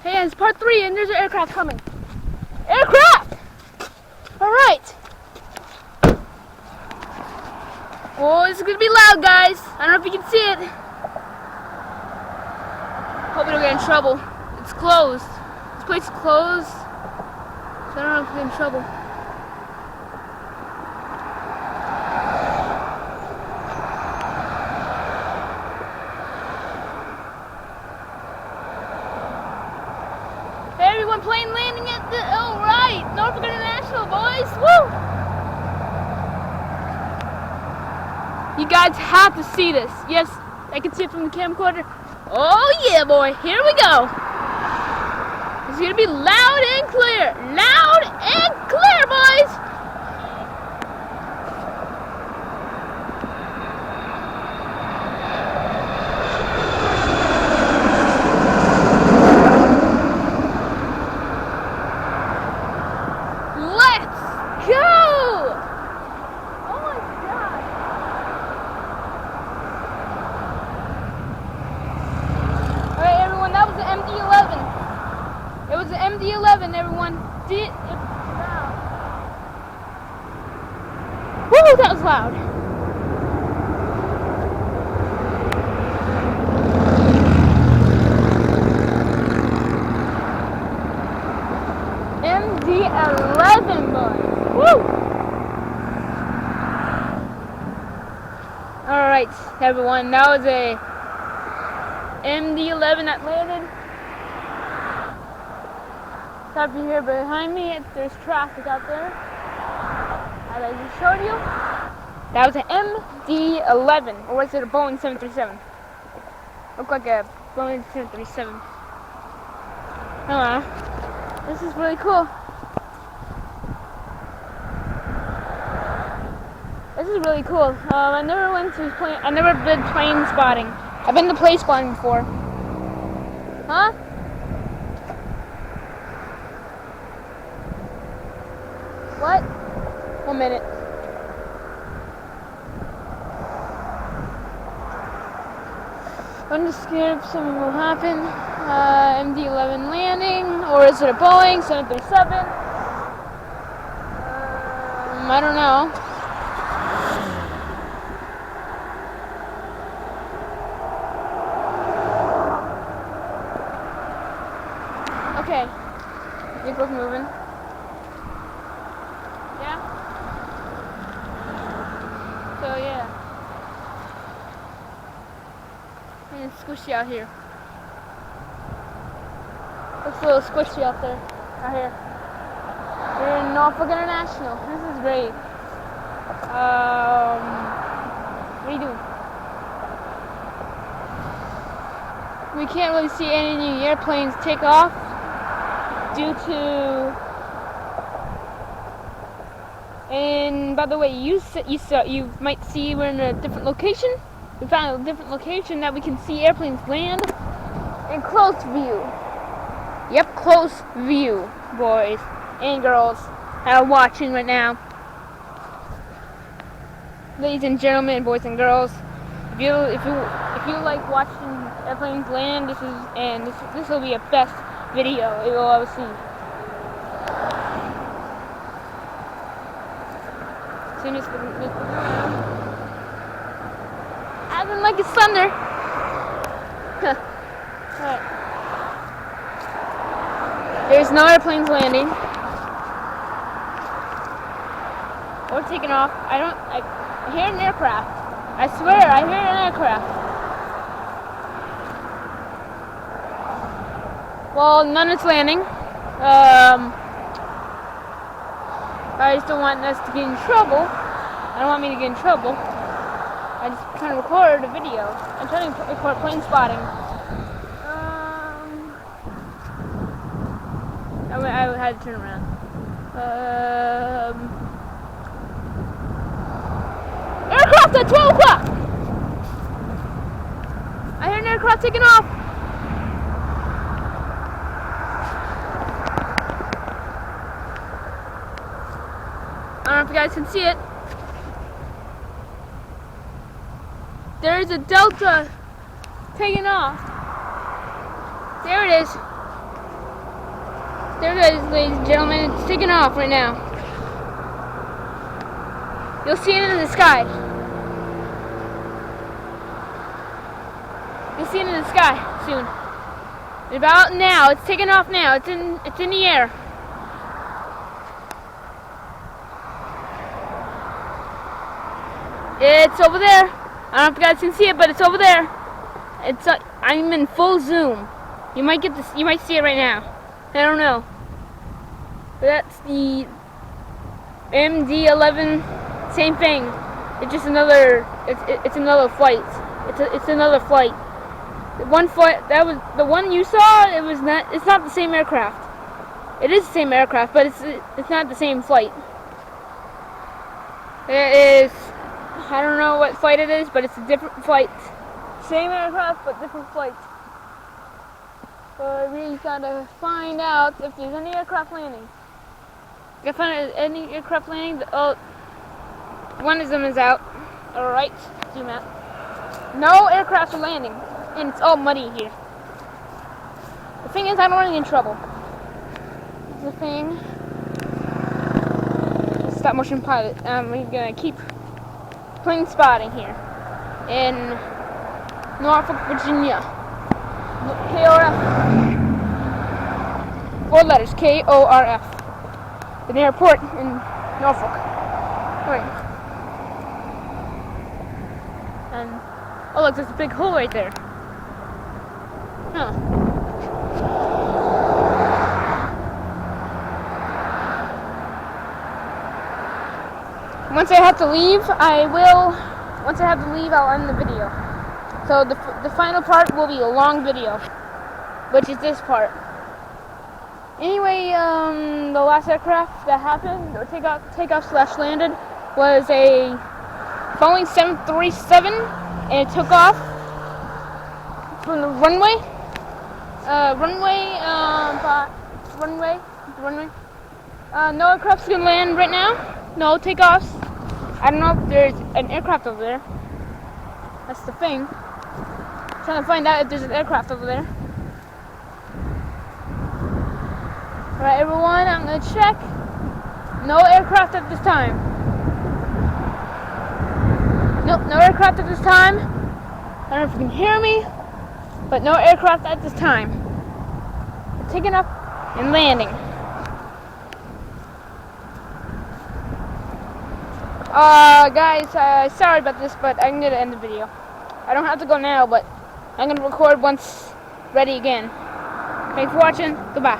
Hey, it's part 3 and there's an aircraft coming. Aircraft! Alright. Oh, this is going to be loud, guys. I don't know if you can see it. Hope we don't get in trouble. It's closed. This place is closed. So I don't know if we get in trouble. Hey everyone, plane landing at the, oh right, Norfolk International, boys, woo! You guys have to see this. Yes, I can see it from the camcorder. Oh yeah, boy, here we go. It's gonna be loud and clear. Loud and clear, boys! Let's go! Oh my God! Alright everyone, that was the MD-11. It was the MD-11, everyone. Wow. Woo, that was loud. MD-11, boys. Woo! Alright, everyone, that was a MD-11 that landed. Up here behind me, there's traffic out there. As I just showed you, that was an MD-11, or was it a Boeing 737? Looked like a Boeing 737. This is really cool. This is really cool. I never been plane spotting. I've been to plane spotting before. Huh? What? 1 minute. I'm just scared if something will happen. MD-11 landing, or is it a Boeing 737? I don't know. Okay, vehicle's moving. Yeah? So yeah. And it's squishy out here. Looks a little squishy out there. Out here. We're in Norfolk International. This is great. What are you doing? We can't really see any airplanes take off due to. And by the way, you might see we're in a different location. We found a different location that we can see airplanes land in close view. Yep, close view, boys and girls that are watching right now. Ladies and gentlemen, boys and girls, if you like watching airplanes land, this will be a best video you will ever see. Soon as acting like it's thunder. Alright. There's no airplanes landing or taking off. I hear an aircraft. I swear, I hear an aircraft. Well, none is landing. I just don't want us to get in trouble. I don't want me to get in trouble. I'm just trying to record a video. I'm trying to record plane spotting. I had to turn around. Aircraft at 12 o'clock! I hear an aircraft taking off. I don't know if you guys can see it. There's a Delta taking off. There it is. There it is, ladies and gentlemen. It's taking off right now. You'll see it in the sky. You'll see it in the sky soon. About now. It's taking off now. It's in the air. It's over there. I don't know if you guys can see it, but it's over there. I'm in full zoom. You might get this. You might see it right now. I don't know. But that's the MD-11. Same thing. It's just another. It's another flight. It's another flight. The one flight that was the one you saw. It was not. It's not the same aircraft. It is the same aircraft, but it's not the same flight. It is. I don't know what flight it is, but it's a different flight. Same aircraft, but different flight. So we gotta find out if there's any aircraft landing. Gotta find out any aircraft landing. Oh, one of them is out. Alright, zoom out. No aircrafts are landing, and it's all muddy here. The thing is, I don't want to get in trouble. The thing. Stop motion pilot. We're gonna keep plane spotting here in Norfolk, Virginia. KORF. 4 letters. KORF. An airport in Norfolk. Right. And oh look, there's a big hole right there. Huh. Once I have to leave, Once I have to leave, I'll end the video. So the final part will be a long video, which is this part. Anyway, the last aircraft that happened, or takeoff/landed, was a Boeing 737, and it took off from the runway. No aircraft's gonna land right now. No takeoffs. I don't know if there's an aircraft over there. That's the thing. I'm trying to find out if there's an aircraft over there. Alright, everyone, I'm gonna check. No aircraft at this time. Nope, no aircraft at this time. I don't know if you can hear me, but no aircraft at this time. It's taking up and landing. Guys, sorry about this, but I'm gonna end the video. I don't have to go now, but I'm gonna record once ready again. Thanks for watching. Goodbye.